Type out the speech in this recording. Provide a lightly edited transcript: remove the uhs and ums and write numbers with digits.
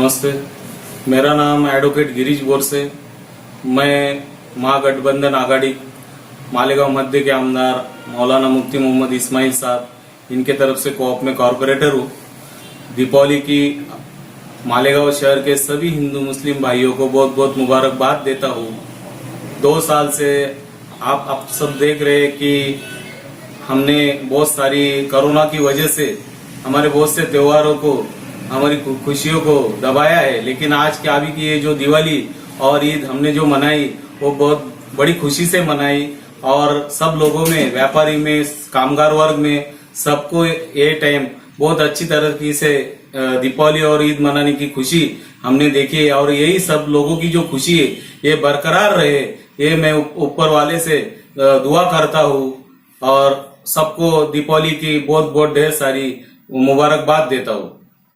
नमस्ते, मेरा नाम एडवोकेट गिरीश बोरसे। मैं महागठबंधन आघाड़ी मालेगांव मध्य के आमदार मौलाना मुफ्ती मोहम्मद इस्माइल साहब इनके तरफ से कोऑप में कॉर्पोरेटर हूँ। दीपावली की मालेगांव शहर के सभी हिंदू मुस्लिम भाइयों को बहुत बहुत मुबारकबाद देता हूँ। 2 साल से आप सब देख रहे हैं कि हमने बहुत सारी कोरोना की वजह से हमारे बहुत से त्योहारों को, हमारी खुशियों को दबाया है, लेकिन आज के अभी की ये जो दिवाली और ईद हमने जो मनाई वो बहुत बड़ी खुशी से मनाई और सब लोगों में, व्यापारी में, कामगार वर्ग में, सबको ये टाइम बहुत अच्छी तरीके से दीपावली और ईद मनाने की खुशी हमने देखी है। और यही सब लोगों की जो खुशी है ये बरकरार रहे, ये मैं ऊपर वाले से दुआ करता हूँ और सबको दीपावली की बहुत बहुत ढेर सारी मुबारकबाद देता हूँ।